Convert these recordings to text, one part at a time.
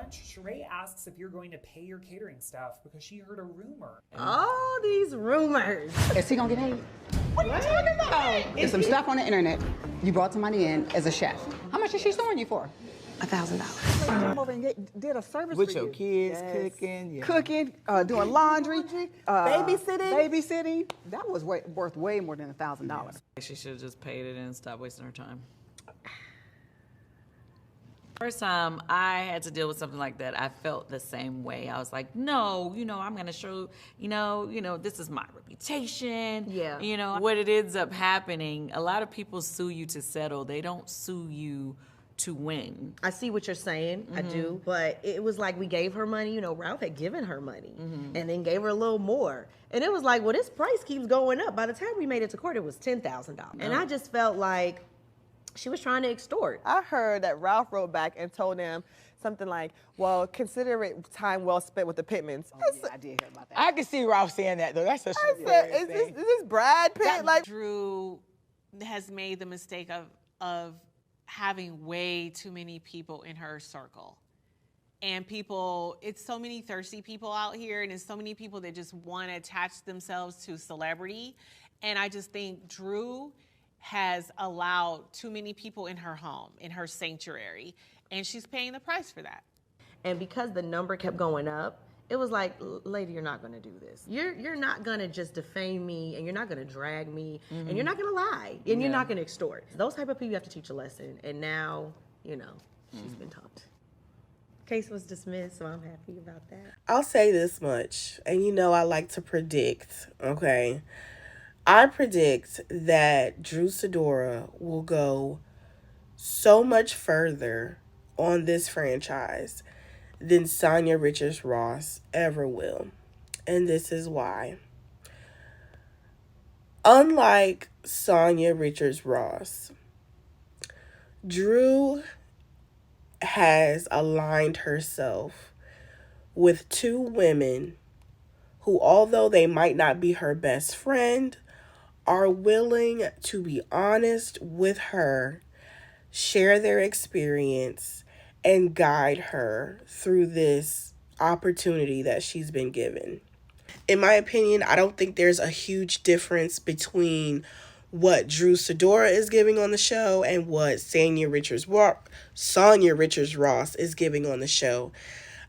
lunch, Sheree asks if you're going to pay your catering staff because she heard a rumor. All these rumors. Is he gonna get paid? What are you talking about? There's some stuff on the internet. You brought somebody in as a chef. How much is she suing you for? $1,000. Came over and did a service With for your you. kids, Yes. cooking. Yeah. Cooking, doing laundry, Babysitting. That was worth way more than $1,000. She should have just paid it and stopped wasting her time. First time I had to deal with something like that, I felt the same way. I was like, no, I'm going to show, this is my reputation. Yeah. What it ends up happening, a lot of people sue you to settle. They don't sue you to win. I see what you're saying. I do. But it was like we gave her money. Ralph had given her money and then gave her a little more. And it was like, well, this price keeps going up. By the time we made it to court, it was $10,000. And I just felt like she was trying to extort. I heard that Ralph wrote back and told him something like, well, consider it time well spent with the Pittmans. I did hear about that. I can see Ralph saying that, though. That's a I said, is this Brad Pitt? Drew has made the mistake of having way too many people in her circle. And it's so many thirsty people out here, and it's so many people that just want to attach themselves to celebrity. And I just think Drew has allowed too many people in her home, in her sanctuary, and she's paying the price for that. And because the number kept going up, it was like, lady, you're not going to do this. You're not going to just defame me, and you're not going to drag me, and you're not going to lie, and you're not going to extort. Those type of people you have to teach a lesson, and now, she's been taught. Case was dismissed, so I'm happy about that. I'll say this much, and I like to predict, okay? I predict that Drew Sidora will go so much further on this franchise than Sonia Richards-Ross ever will. And this is why. Unlike Sonia Richards-Ross, Drew has aligned herself with two women who, although they might not be her best friend, are willing to be honest with her, share their experience, and guide her through this opportunity that she's been given. In my opinion, I don't think there's a huge difference between what Drew Sidora is giving on the show and what Sonia Richards-Ross is giving on the show.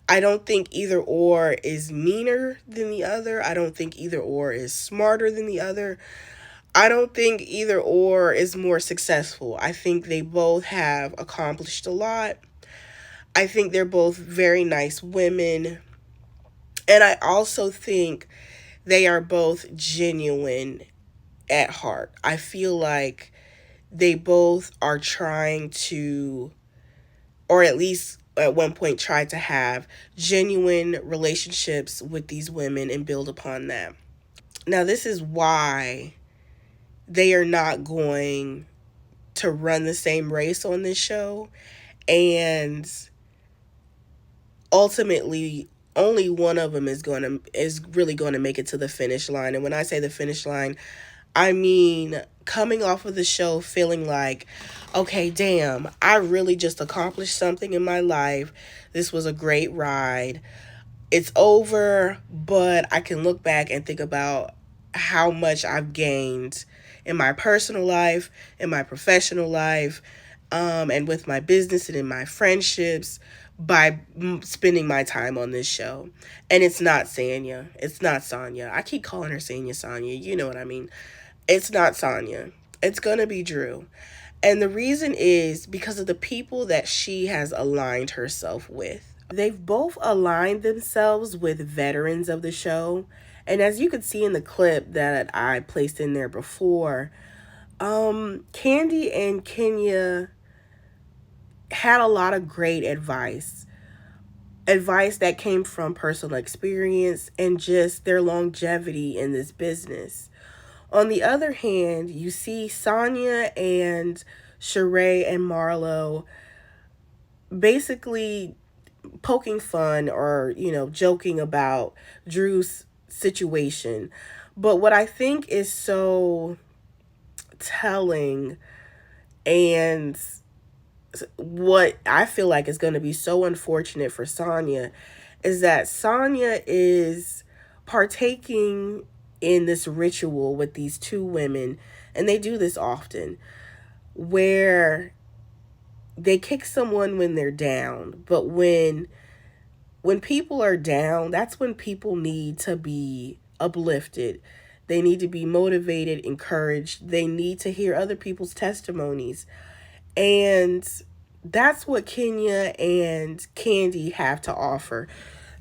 I don't think either or is meaner than the other. I don't think either or is smarter than the other. I don't think either or is more successful. I think they both have accomplished a lot. I think they're both very nice women. And I also think they are both genuine at heart. I feel like they both are trying to, or at least at one point tried to have, genuine relationships with these women and build upon that. Now, this is why they are not going to run the same race on this show, and ultimately only one of them is really going to make it to the finish line. And when I say the finish line, I mean coming off of the show feeling like, okay, damn, I really just accomplished something in my life. This was a great ride. It's over, but I can look back and think about how much I've gained in my personal life, in my professional life, and with my business and in my friendships by spending my time on this show. And it's not Sonia. It's not Sonia. I keep calling her Sonia. You know what I mean. It's not Sonia. It's going to be Drew. And the reason is because of the people that she has aligned herself with. They've both aligned themselves with veterans of the show. And as you could see in the clip that I placed in there before, Candy and Kenya had a lot of great advice that came from personal experience and just their longevity in this business. On the other hand, you see Sonia and Sheree and Marlo basically poking fun or, joking about Drew's situation. But what I think is so telling and what I feel like is going to be so unfortunate for Sonya is that Sonya is partaking in this ritual with these two women, and they do this often, where they kick someone when they're down, but when people are down, that's when people need to be uplifted. They need to be motivated, encouraged. They need to hear other people's testimonies. And that's what Kenya and Candy have to offer.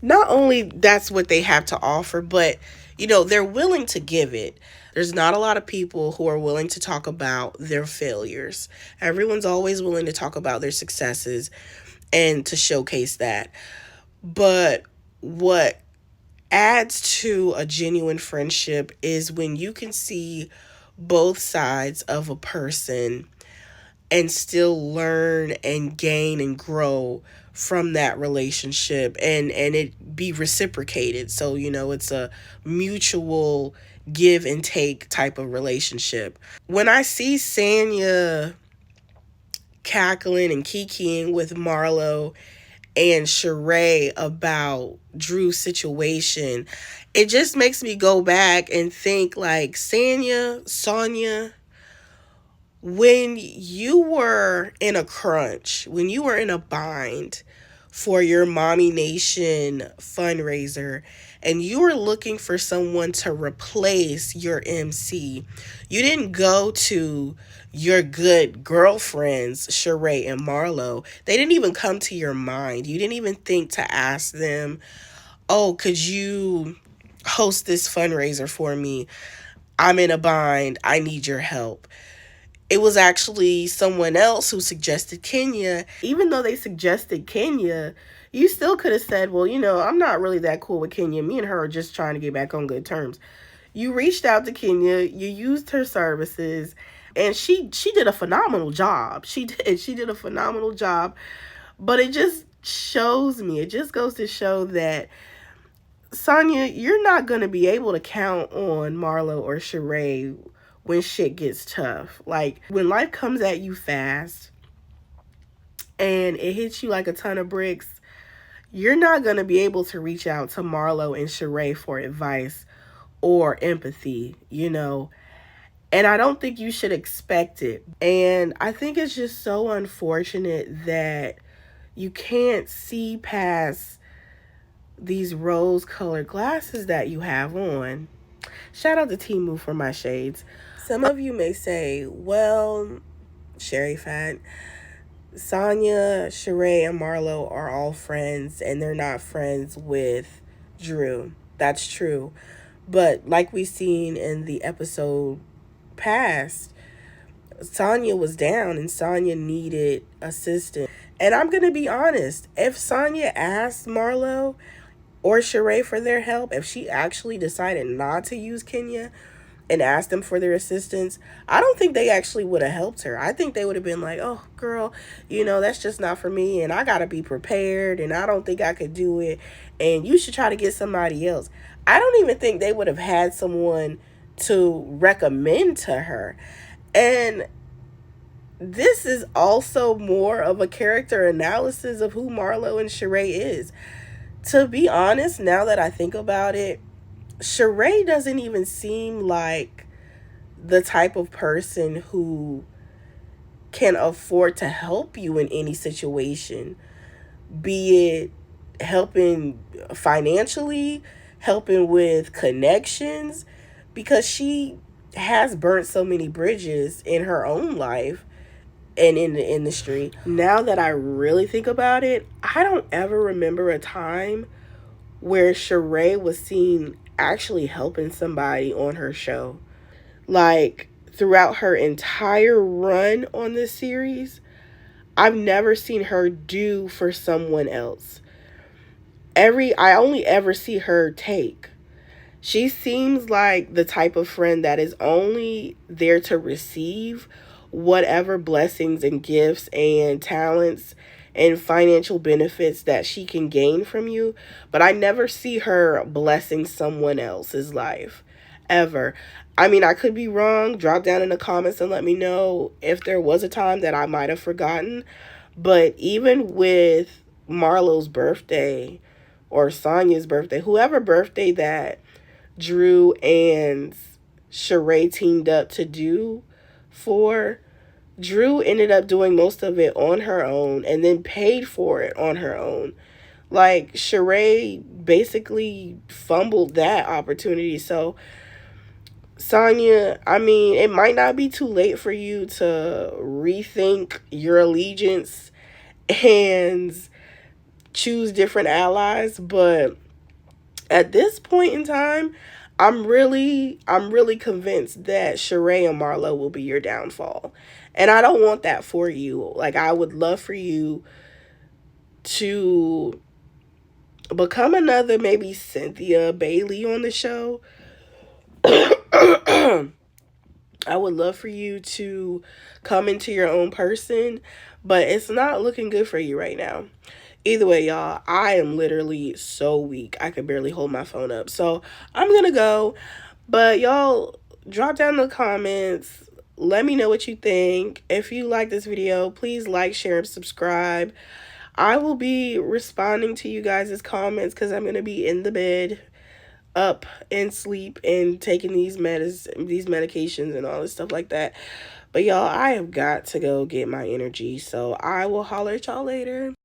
Not only that's what they have to offer, but they're willing to give it. There's not a lot of people who are willing to talk about their failures. Everyone's always willing to talk about their successes and to showcase that. But what adds to a genuine friendship is when you can see both sides of a person and still learn and gain and grow from that relationship, and it be reciprocated. So, it's a mutual give and take type of relationship. When I see Sanya cackling and kikiing with Marlo and Sheree about Drew's situation, it just makes me go back and think like, Sonya, when you were in a crunch, when you were in a bind for your Mommy Nation fundraiser, and you were looking for someone to replace your MC, you didn't go to your good girlfriends, Sheree and Marlo. They didn't even come to your mind. You didn't even think to ask them, oh, could you host this fundraiser for me? I'm in a bind. I need your help. It was actually someone else who suggested Kenya. Even though they suggested Kenya, you still could have said, well, I'm not really that cool with Kenya. Me and her are just trying to get back on good terms. You reached out to Kenya, you used her services, and she did a phenomenal job. She did a phenomenal job. But it just goes to show that, Sonya, you're not going to be able to count on Marlo or Sheree when shit gets tough. Like, when life comes at you fast and it hits you like a ton of bricks, you're not going to be able to reach out to Marlo and Sheree for advice or empathy, And I don't think you should expect it. And I think it's just so unfortunate that you can't see past these rose-colored glasses that you have on. Shout out to Timu for my shades. Some of you may say, well, Sherry Fat, Sonya, Sheree, and Marlo are all friends, and they're not friends with Drew. That's true. But like we seen in the episode past, Sonya was down and Sonya needed assistance. And I'm going to be honest, if Sonya asked Marlo or Sheree for their help, if she actually decided not to use Kenya and asked them for their assistance, I don't think they actually would have helped her. I think they would have been like, oh, girl, that's just not for me, and I got to be prepared, and I don't think I could do it, and you should try to get somebody else. I don't even think they would have had someone to recommend to her. And this is also more of a character analysis of who Marlo and Sheree is. To be honest, now that I think about it, Sheree doesn't even seem like the type of person who can afford to help you in any situation, be it helping financially, helping with connections, because she has burnt so many bridges in her own life and in the industry. Now that I really think about it, I don't ever remember a time where Sheree was seen actually helping somebody on her show. Like, throughout her entire run on this series, I've never seen her do for someone else. I only ever see her take. She seems like the type of friend that is only there to receive whatever blessings and gifts and talents and financial benefits that she can gain from you. But I never see her blessing someone else's life, ever. I mean, I could be wrong. Drop down in the comments and let me know if there was a time that I might have forgotten. But even with Marlo's birthday or Sonya's birthday, whoever birthday that Drew and Sheree teamed up to do for, Drew ended up doing most of it on her own and then paid for it on her own. Like, Sheree basically fumbled that opportunity. So, Sonya, I mean, it might not be too late for you to rethink your allegiance and choose different allies, but at this point in time, I'm really convinced that Sheree and Marlo will be your downfall. And I don't want that for you. Like, I would love for you to become another maybe Cynthia Bailey on the show. I would love for you to come into your own person, but it's not looking good for you right now. Either way, y'all, I am literally so weak. I could barely hold my phone up. So I'm going to go. But y'all, drop down in the comments. Let me know what you think. If you like this video, please like, share, and subscribe. I will be responding to you guys' comments because I'm going to be in the bed, up and sleep and taking these medications and all this stuff like that. But y'all, I have got to go get my energy. So I will holler at y'all later.